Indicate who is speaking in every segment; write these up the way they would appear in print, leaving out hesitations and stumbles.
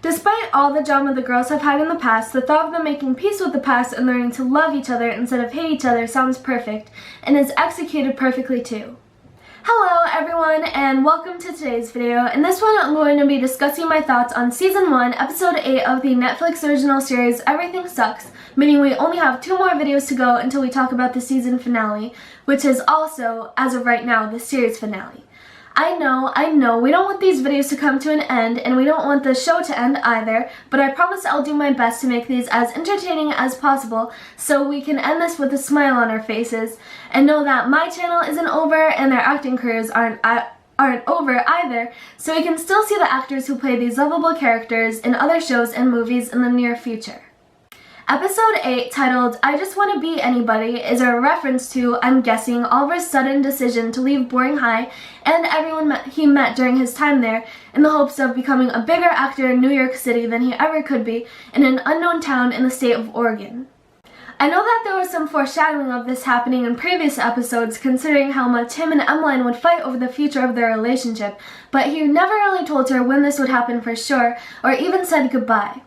Speaker 1: Despite all the drama the girls have had in the past, the thought of them making peace with the past and learning to love each other instead of hate each other sounds perfect, and is executed perfectly too. Hello everyone, and welcome to today's video. In this one I'm going to be discussing my thoughts on Season 1, Episode 8 of the Netflix original series Everything Sucks, meaning we only have 2 more videos to go until we talk about the season finale, which is also, as of right now, the series finale. I know, we don't want these videos to come to an end, and we don't want the show to end either, but I promise I'll do my best to make these as entertaining as possible so we can end this with a smile on our faces, and know that my channel isn't over and their acting careers aren't over either, so we can still see the actors who play these lovable characters in other shows and movies in the near future. Episode 8, titled I Just Want to Be Anybody, is a reference to, I'm guessing, Oliver's sudden decision to leave Boring High and everyone he met during his time there in the hopes of becoming a bigger actor in New York City than he ever could be in an unknown town in the state of Oregon. I know that there was some foreshadowing of this happening in previous episodes, considering how much him and Emmeline would fight over the future of their relationship, but he never really told her when this would happen for sure, or even said goodbye.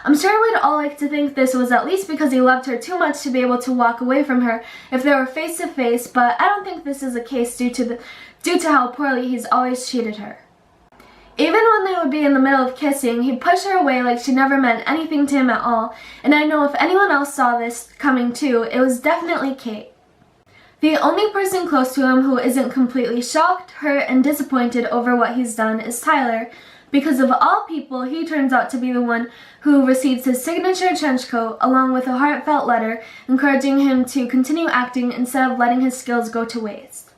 Speaker 1: I'm sure we'd all like to think this was at least because he loved her too much to be able to walk away from her if they were face to face, but I don't think this is the case due to how poorly he's always treated her. Even when they would be in the middle of kissing, he'd push her away like she never meant anything to him at all, and I know if anyone else saw this coming too, it was definitely Kate. The only person close to him who isn't completely shocked, hurt, and disappointed over what he's done is Tyler, because of all people, he turns out to be the one who receives his signature trench coat along with a heartfelt letter encouraging him to continue acting instead of letting his skills go to waste.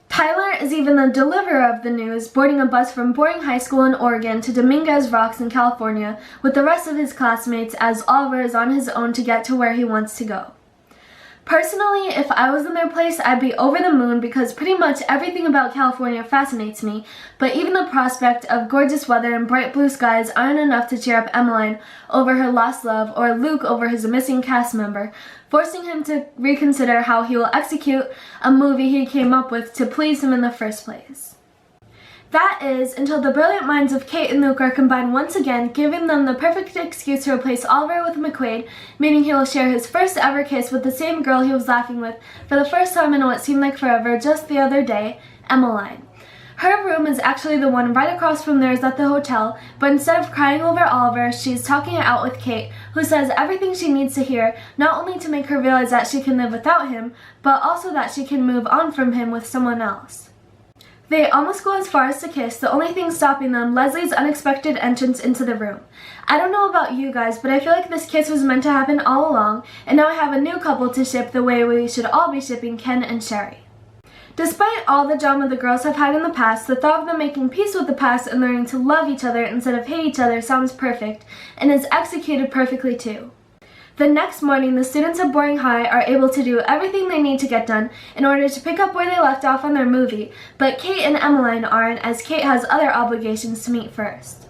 Speaker 1: Tyler is even the deliverer of the news, boarding a bus from Boring High School in Oregon to Dominguez Rocks in California with the rest of his classmates as Oliver is on his own to get to where he wants to go. Personally, if I was in their place, I'd be over the moon because pretty much everything about California fascinates me, but even the prospect of gorgeous weather and bright blue skies aren't enough to cheer up Emmeline over her lost love or Luke over his missing cast member, forcing him to reconsider how he will execute a movie he came up with to please him in the first place. That is, until the brilliant minds of Kate and Luke are combined once again, giving them the perfect excuse to replace Oliver with McQuaid, meaning he will share his first ever kiss with the same girl he was laughing with for the first time in what seemed like forever just the other day, Emmeline. Her room is actually the one right across from theirs at the hotel, but instead of crying over Oliver, she's talking it out with Kate, who says everything she needs to hear, not only to make her realize that she can live without him, but also that she can move on from him with someone else. They almost go as far as to kiss, the only thing stopping them, Leslie's unexpected entrance into the room. I don't know about you guys, but I feel like this kiss was meant to happen all along, and now I have a new couple to ship the way we should all be shipping Ken and Sherry. Despite all the drama the girls have had in the past, the thought of them making peace with the past and learning to love each other instead of hate each other sounds perfect, and is executed perfectly too. The next morning, the students of Boring High are able to do everything they need to get done in order to pick up where they left off on their movie, but Kate and Emmeline aren't, as Kate has other obligations to meet first.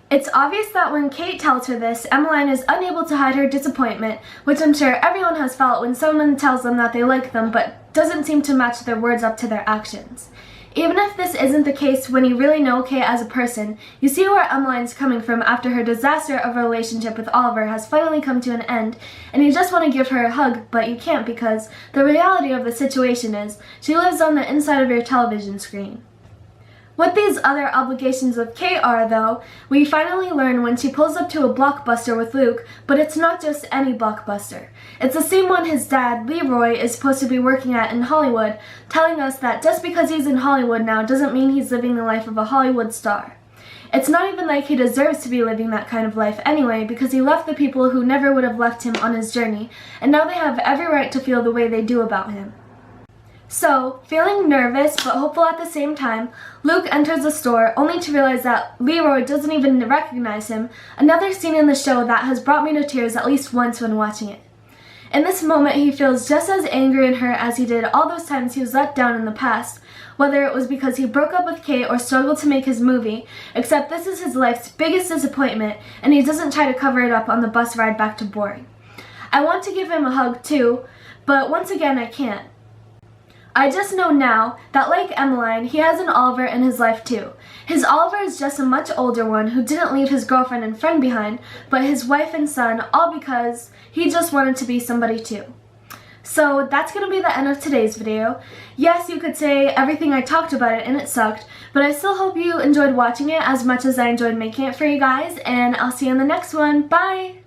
Speaker 1: It's obvious that when Kate tells her this, Emmeline is unable to hide her disappointment, which I'm sure everyone has felt when someone tells them that they like them but doesn't seem to match their words up to their actions. Even if this isn't the case when you really know Kate as a person, you see where Emmeline's coming from after her disaster of a relationship with Oliver has finally come to an end, and you just want to give her a hug, but you can't because the reality of the situation is she lives on the inside of your television screen. What these other obligations of Kate are, though, we finally learn when she pulls up to a Blockbuster with Luke, but it's not just any Blockbuster. It's the same one his dad, Leroy, is supposed to be working at in Hollywood, telling us that just because he's in Hollywood now doesn't mean he's living the life of a Hollywood star. It's not even like he deserves to be living that kind of life anyway, because he left the people who never would have left him on his journey, and now they have every right to feel the way they do about him. So, feeling nervous but hopeful at the same time, Luke enters the store only to realize that Leroy doesn't even recognize him, another scene in the show that has brought me to tears at least once when watching it. In this moment, he feels just as angry and hurt as he did all those times he was let down in the past, whether it was because he broke up with Kate or struggled to make his movie, except this is his life's biggest disappointment, and he doesn't try to cover it up on the bus ride back to Boring. I want to give him a hug too, but once again I can't. I just know now that, like Emmeline, he has an Oliver in his life too. His Oliver is just a much older one who didn't leave his girlfriend and friend behind, but his wife and son, all because he just wanted to be somebody too. So that's going to be the end of today's video. Yes, you could say everything I talked about it and it sucked, but I still hope you enjoyed watching it as much as I enjoyed making it for you guys, and I'll see you in the next one. Bye!